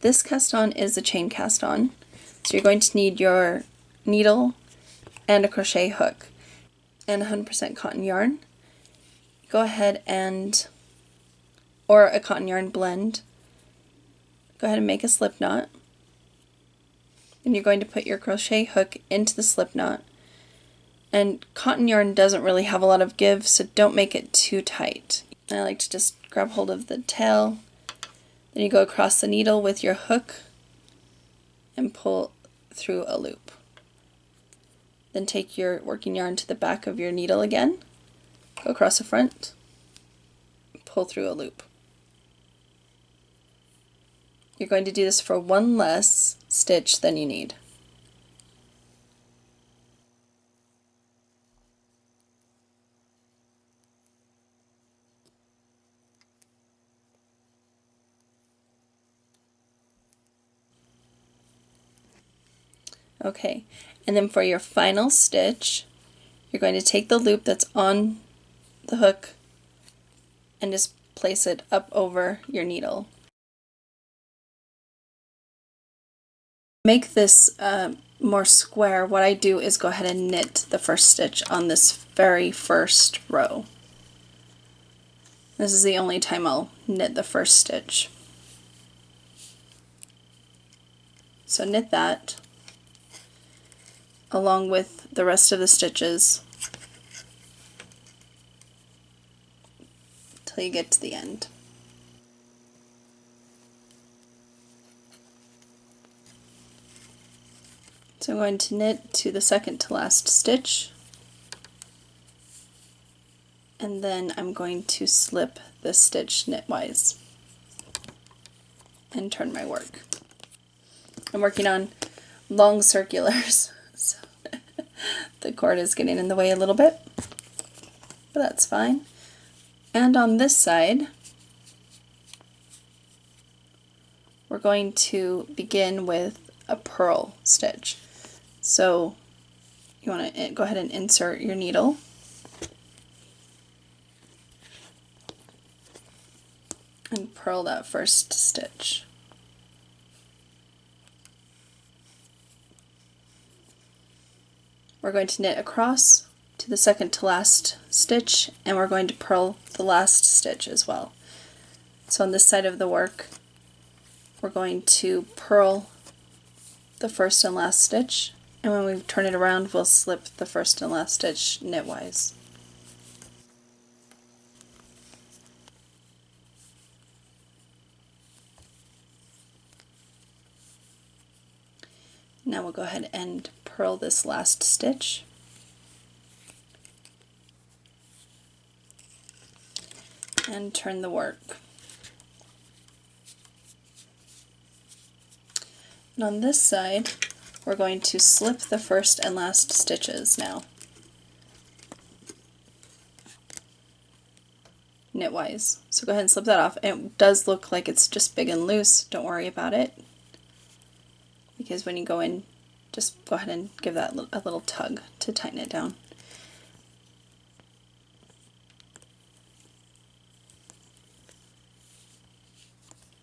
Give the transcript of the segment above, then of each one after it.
This cast on is a chain cast on, so you're going to need your needle and a crochet hook and 100% cotton yarn. Go ahead and, or a cotton yarn blend, go ahead and make a slip knot. And you're going to put your crochet hook into the slip knot. And cotton yarn doesn't really have a lot of give, so don't make it too tight. And I like to just grab hold of the tail, then you go across the needle with your hook and pull through a loop. Then take your working yarn to the back of your needle again, go across the front, pull through a loop. You're going to do this for one less stitch than you need. Okay, and then for your final stitch, you're going to take the loop that's on the hook and just place it up over your needle. Make this more square, what I do is go ahead and knit the first stitch on this very first row. This is the only time I'll knit the first stitch. So knit that along with the rest of the stitches till you get to the end. So I'm going to knit to the second to last stitch, and then I'm going to slip the stitch knitwise and turn my work. I'm working on long circulars, so the cord is getting in the way a little bit, but that's fine. And on this side, we're going to begin with a purl stitch. So you want to go ahead and insert your needle and purl that first stitch. We're going to knit across to the second to last stitch, and we're going to purl the last stitch as well. So on this side of the work, we're going to purl the first and last stitch, and when we turn it around, we'll slip the first and last stitch knitwise. Now we'll go ahead and purl this last stitch. And turn the work. And on this side, we're going to slip the first and last stitches now, knitwise. So go ahead and slip that off. It does look like it's just big and loose. Don't worry about it, because when you go in, just go ahead and give that a little tug to tighten it down.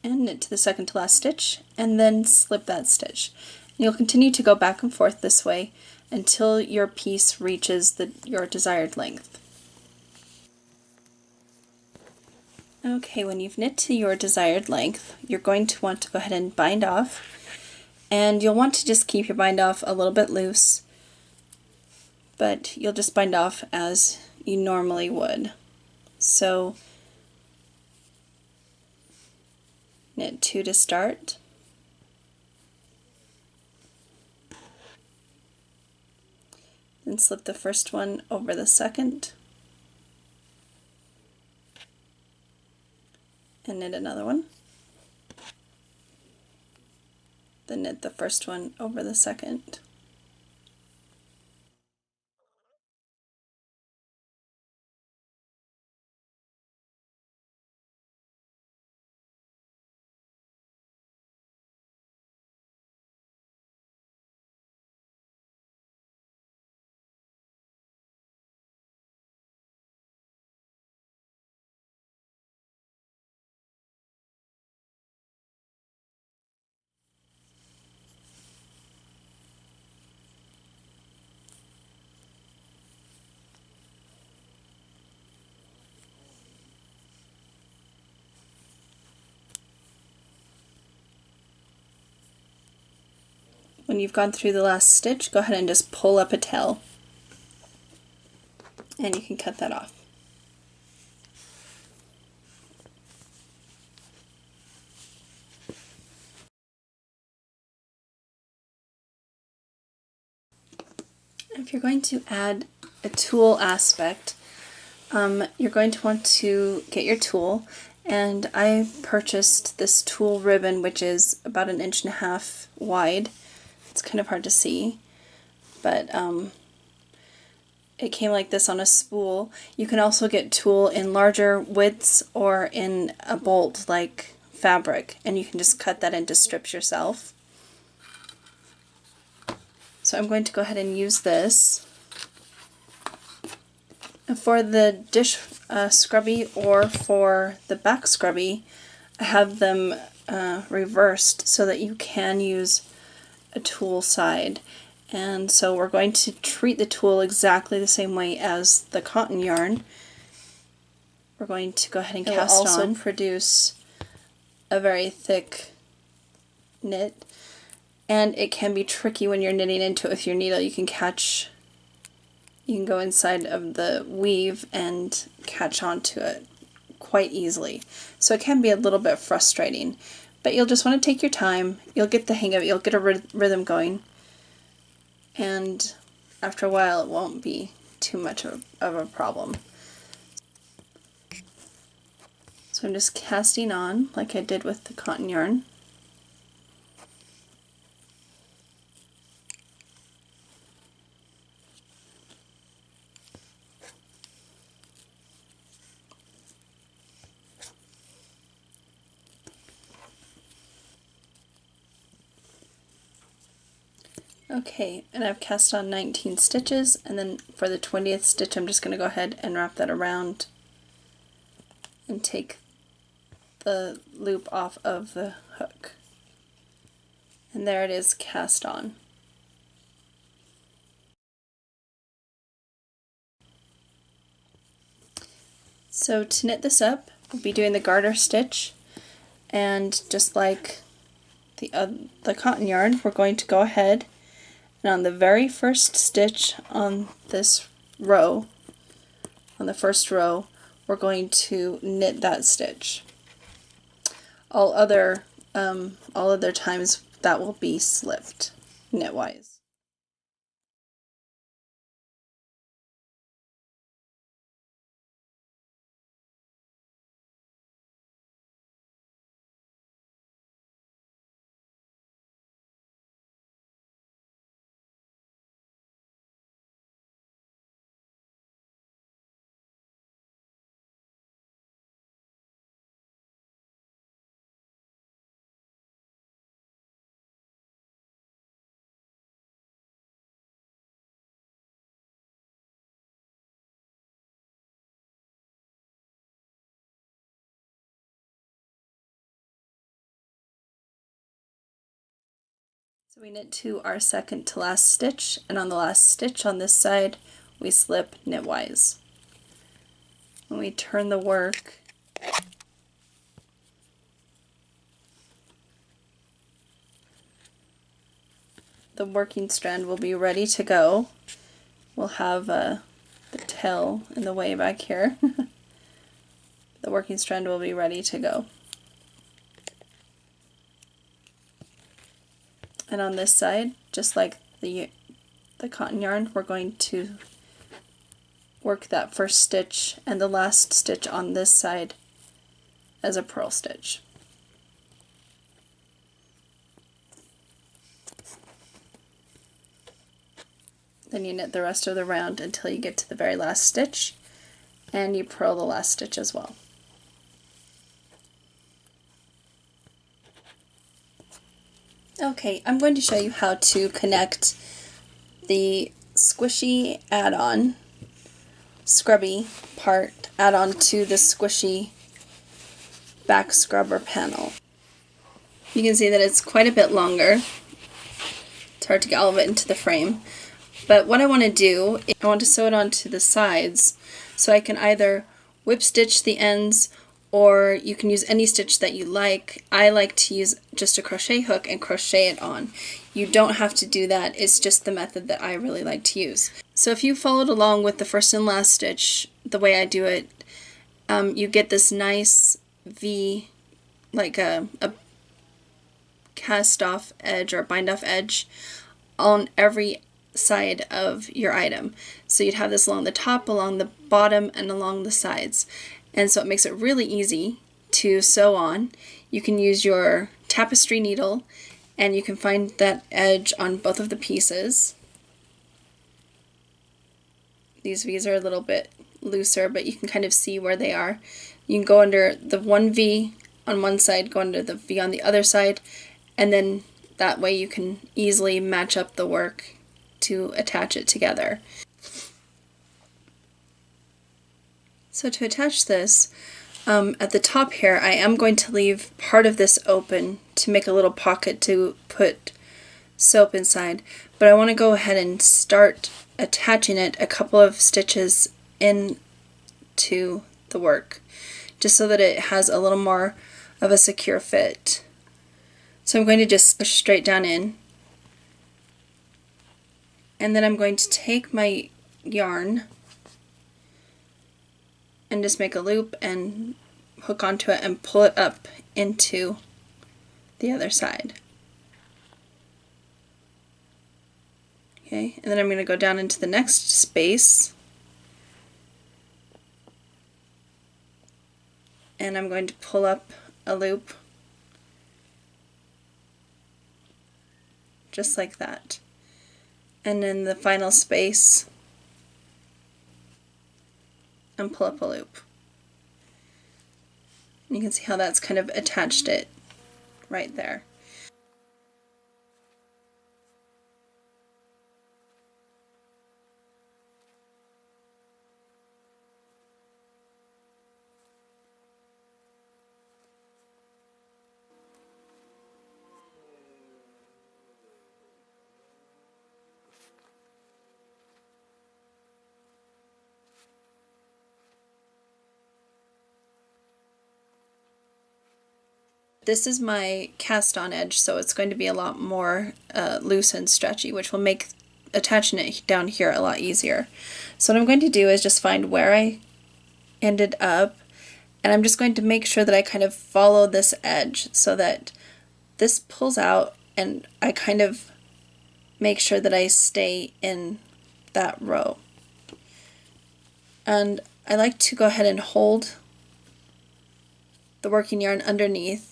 And knit to the second to last stitch, and then slip that stitch. And you'll continue to go back and forth this way until your piece reaches your desired length. Okay, when you've knit to your desired length, you're going to want to go ahead and bind off, and you'll want to just keep your bind off a little bit loose, but you'll just bind off as you normally would. So knit 2 to start, then slip the first one over the second, and knit another one, then knit the first one over the second, when you've gone through the last stitch, go ahead and just pull up a tail, and you can cut that off. If you're going to add a tulle aspect, you're going to want to get your tulle, and I purchased this tulle ribbon, which is about 1.5 inches wide. It's kind of hard to see, but it came like this on a spool. You can also get tulle in larger widths or in a bolt like fabric, and you can just cut that into strips yourself. So I'm going to go ahead and use this. For the dish scrubby or for the back scrubby, I have them reversed so that you can use a tulle side. And so we're going to treat the tulle exactly the same way as the cotton yarn. We're going to go ahead and cast on. It will also produce a very thick knit. And it can be tricky when you're knitting into it with your needle. You can go inside of the weave and catch onto it quite easily. So it can be a little bit frustrating, but you'll just want to take your time. You'll get the hang of it. You'll get a rhythm going, and after a while it won't be too much of a problem. So I'm just casting on like I did with the cotton yarn. Okay, and I've cast on 19 stitches, and then for the 20th stitch I'm just going to go ahead and wrap that around and take the loop off of the hook. And there it is, cast on. So to knit this up, we'll be doing the garter stitch, and just like the cotton yarn, we're going to go ahead and on the very first stitch on this row, on the first row, we're going to knit that stitch. All other times that will be slipped knitwise. So we knit to our second to last stitch, and on the last stitch on this side we slip knitwise. When we turn the work, the working strand will be ready to go. We'll have the tail in the way back here. The working strand will be ready to go. And on this side, just like the cotton yarn, we're going to work that first stitch and the last stitch on this side as a purl stitch. Then you knit the rest of the round until you get to the very last stitch, and you purl the last stitch as well. Okay, I'm going to show you how to connect the squishy add-on, scrubby part add-on to the squishy back scrubber panel. You can see that it's quite a bit longer. It's hard to get all of it into the frame. But what I want to do is I want to sew it onto the sides so I can either whip stitch the ends or you can use any stitch that you like. I like to use just a crochet hook and crochet it on. You don't have to do that, it's just the method that I really like to use. So if you followed along with the first and last stitch the way I do it, you get this nice V, like a cast off edge or bind off edge on every side of your item. So you'd have this along the top, along the bottom, and along the sides. And so it makes it really easy to sew on. You can use your tapestry needle and you can find that edge on both of the pieces. These V's are a little bit looser, but you can kind of see where they are. You can go under the one V on one side, go under the V on the other side, and then that way you can easily match up the work to attach it together. So to attach this, at the top here I am going to leave part of this open to make a little pocket to put soap inside, but I want to go ahead and start attaching it a couple of stitches into the work, just so that it has a little more of a secure fit. So I'm going to just push straight down in, and then I'm going to take my yarn and just make a loop and hook onto it and pull it up into the other side. Okay, and then I'm going to go down into the next space and I'm going to pull up a loop just like that. And in the final space, and pull up a loop. And you can see how that's kind of attached it right there. This is my cast on edge, so it's going to be a lot more loose and stretchy, which will make attaching it down here a lot easier. So what I'm going to do is just find where I ended up, and I'm just going to make sure that I kind of follow this edge so that this pulls out and I kind of make sure that I stay in that row. And I like to go ahead and hold the working yarn underneath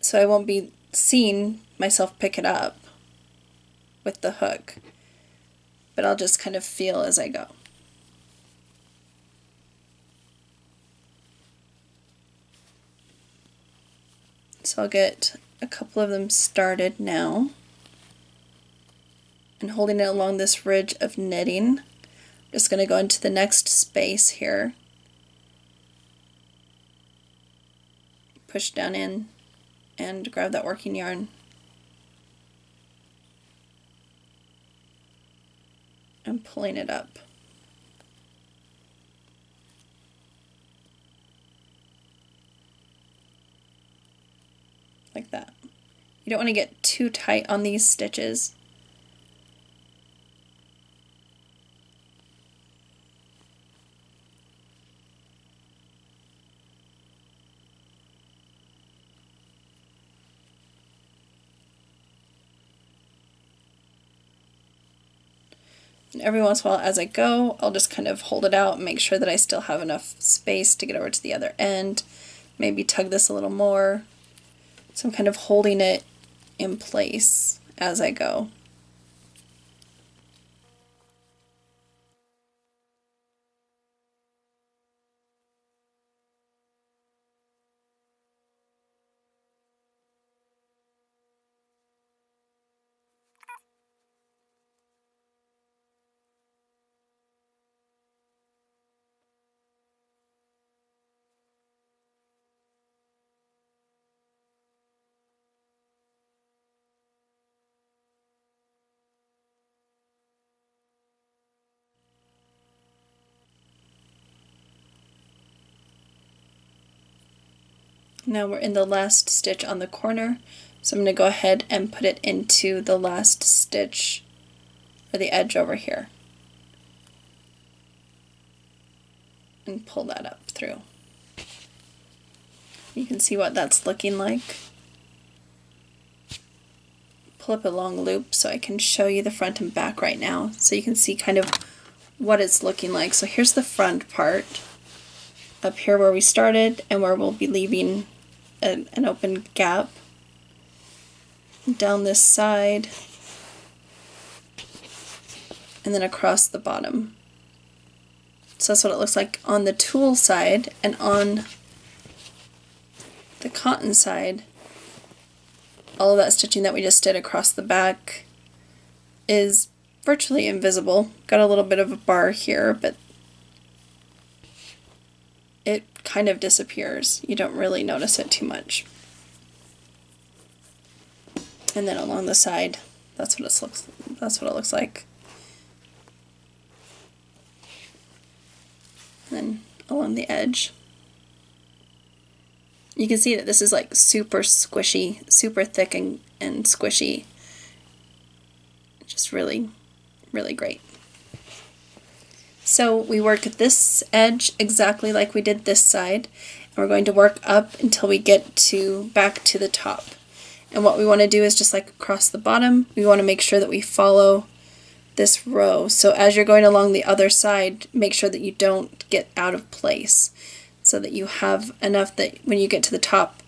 so I won't be seeing myself pick it up with the hook, but I'll just kind of feel as I go. So I'll get a couple of them started now and holding it along this ridge of knitting. I'm just going to go into the next space here, push down in and grab that working yarn and pulling it up. Like that. You don't want to get too tight on these stitches. And every once in a while as I go, I'll just kind of hold it out and make sure that I still have enough space to get over to the other end. Maybe tug this a little more. So I'm kind of holding it in place as I go. Now we're in the last stitch on the corner, so I'm going to go ahead and put it into the last stitch or the edge over here and pull that up through. You can see what that's looking like. Pull up a long loop so I can show you the front and back right now, so you can see kind of what it's looking like. So here's the front part, up here where we started and where we'll be leaving an open gap. Down this side, and then across the bottom. So that's what it looks like on the tulle side, and on the cotton side, all of that stitching that we just did across the back is virtually invisible. Got a little bit of a bar here, but it kind of disappears. You don't really notice it too much. And then along the side, that's what it looks like. And then along the edge, you can see that this is like super squishy, super thick and squishy. Just really, really great. So we work at this edge exactly like we did this side, and we're going to work up until we get back to the top. And what we want to do is just like across the bottom, we want to make sure that we follow this row. So as you're going along the other side, make sure that you don't get out of place, so that you have enough that when you get to the top,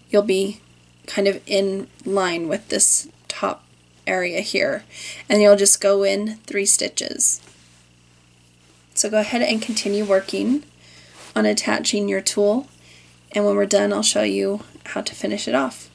you'll be kind of in line with this top area here. And you'll just go in 3 stitches. So go ahead and continue working on attaching your tulle, and when we're done, I'll show you how to finish it off.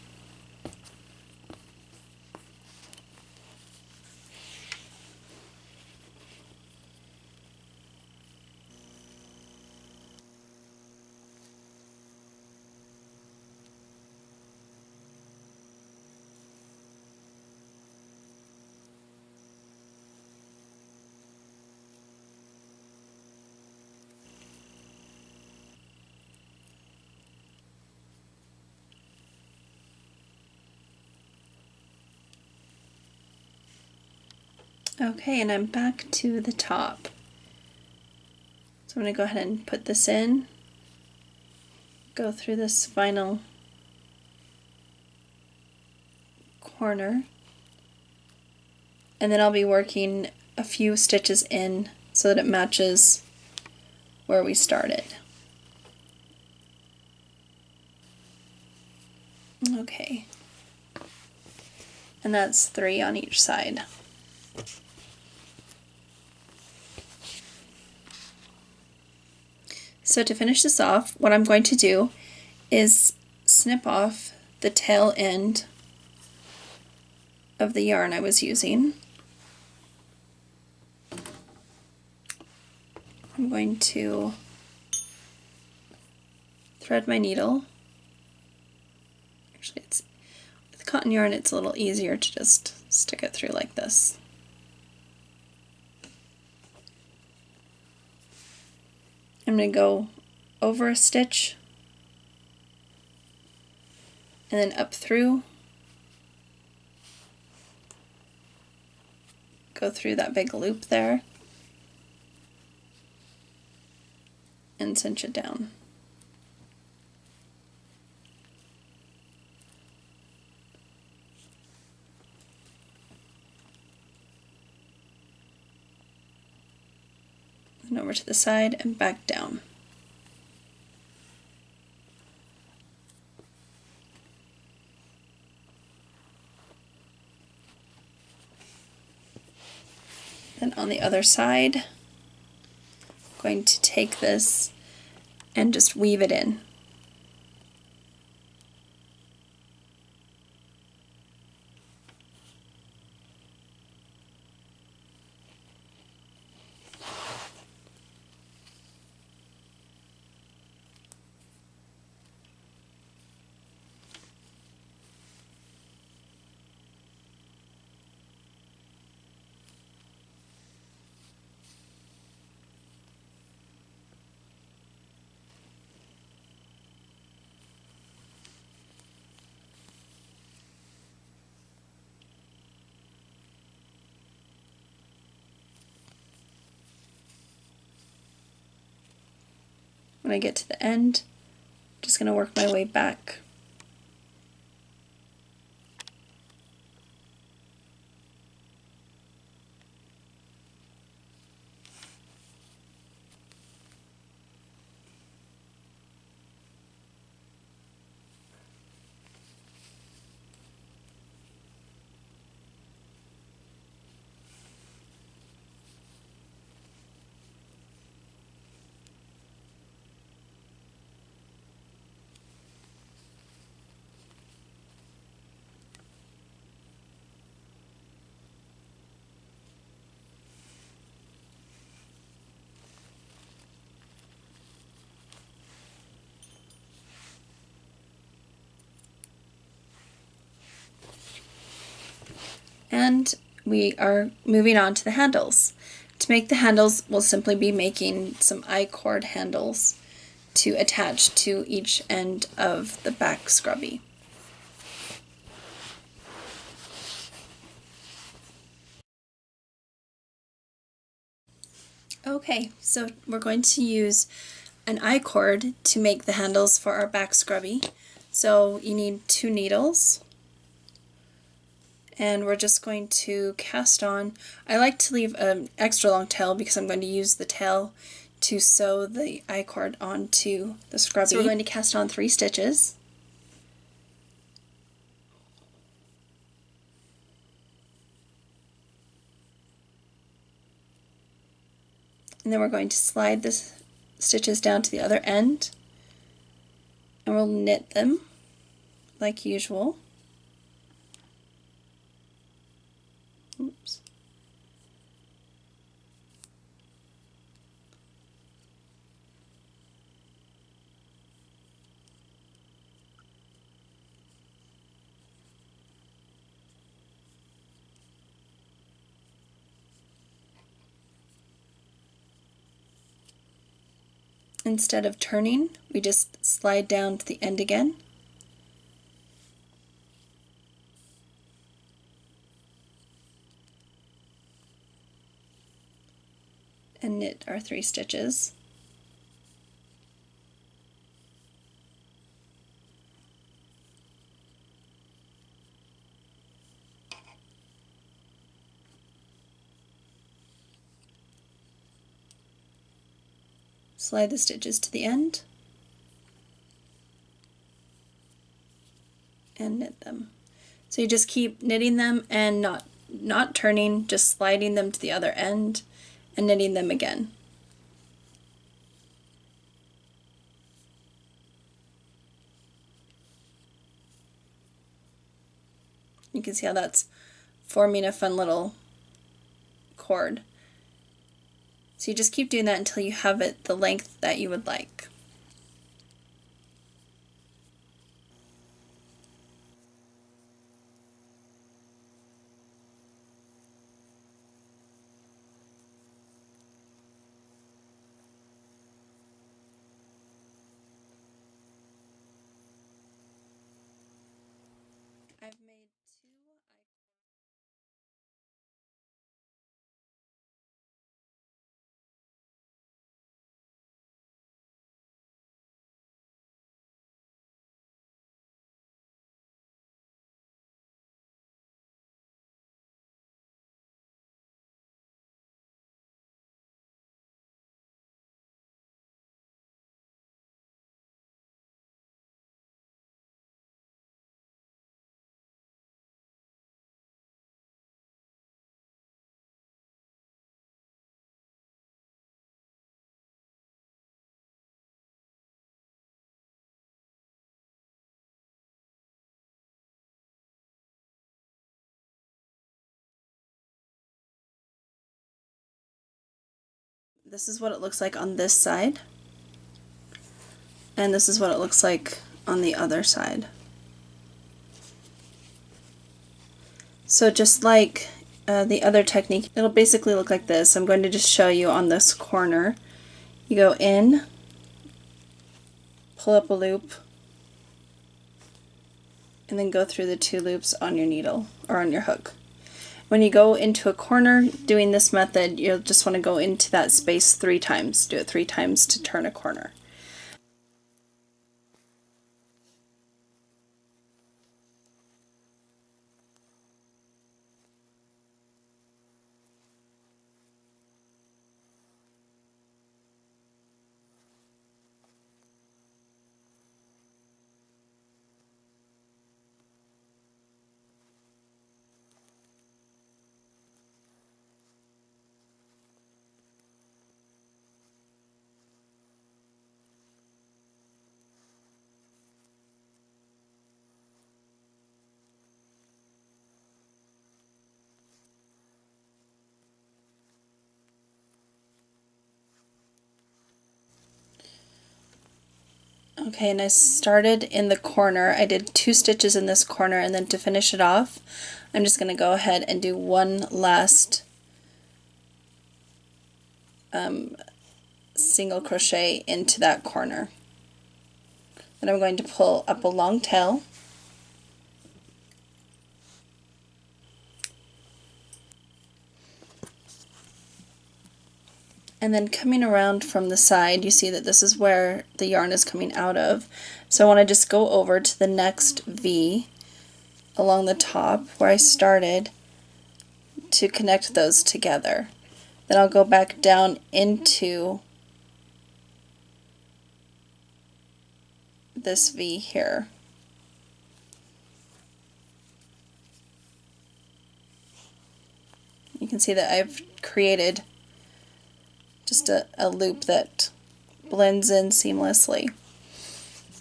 Okay, and I'm back to the top. So I'm going to go ahead and put this in, go through this final corner, and then I'll be working a few stitches in so that it matches where we started. Okay, and that's 3 on each side. So to finish this off, what I'm going to do is snip off the tail end of the yarn I was using. I'm going to thread my needle. Actually, with cotton yarn it's a little easier to just stick it through like this. I'm going to go over a stitch and then up through, go through that big loop there and cinch it down. And over to the side and back down. Then on the other side, I'm going to take this and just weave it in. When I get to the end, I'm just going to work my way back. And we are moving on to the handles. To make the handles, we'll simply be making some I-cord handles to attach to each end of the back scrubby. Okay, so we're going to use an I-cord to make the handles for our back scrubby. So you need 2 needles. And we're just going to cast on. I like to leave an extra long tail because I'm going to use the tail to sew the I-cord onto the scrubby. So we're going to cast on 3 stitches. And then we're going to slide the stitches down to the other end, and we'll knit them like usual. Oops. Instead of turning, we just slide down to the end again. And knit our 3 stitches. Slide the stitches to the end and knit them. So you just keep knitting them and not turning, just sliding them to the other end and knitting them again. You can see how that's forming a fun little cord. So you just keep doing that until you have it the length that you would like. I've made 2 This is what it looks like on this side, and this is what it looks like on the other side. So just like the other technique, it'll basically look like this. I'm going to just show you on this corner. You go in, pull up a loop, and then go through the 2 loops on your needle or on your hook. When you go into a corner doing this method, you'll just want to go into that space 3 times. Do it 3 times to turn a corner. Okay, and I started in the corner. I did 2 stitches in this corner, and then to finish it off, I'm just going to go ahead and do one last single crochet into that corner. Then I'm going to pull up a long tail, and then coming around from the side, you see that this is where the yarn is coming out of. So I want to just go over to the next V along the top where I started to connect those together. Then I'll go back down into this V here. You can see that I've created just a loop that blends in seamlessly.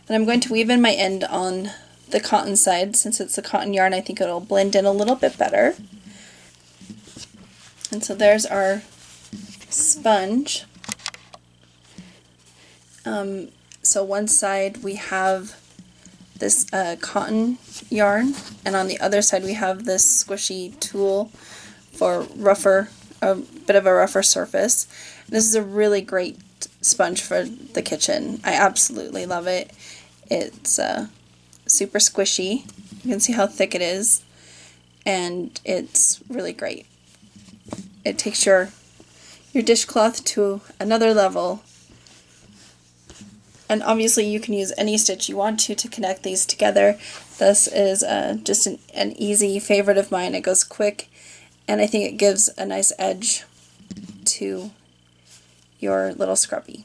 And I'm going to weave in my end on the cotton side. Since it's a cotton yarn, I think it'll blend in a little bit better. And so there's our sponge. So one side we have this cotton yarn, and on the other side we have this squishy tulle for a bit of a rougher surface. This is a really great sponge for the kitchen. I absolutely love it. It's super squishy. You can see how thick it is, and it's really great. It takes your dishcloth to another level. And obviously you can use any stitch you want to connect these together. This is just an easy favorite of mine. It goes quick, and I think it gives a nice edge to your little scrubby.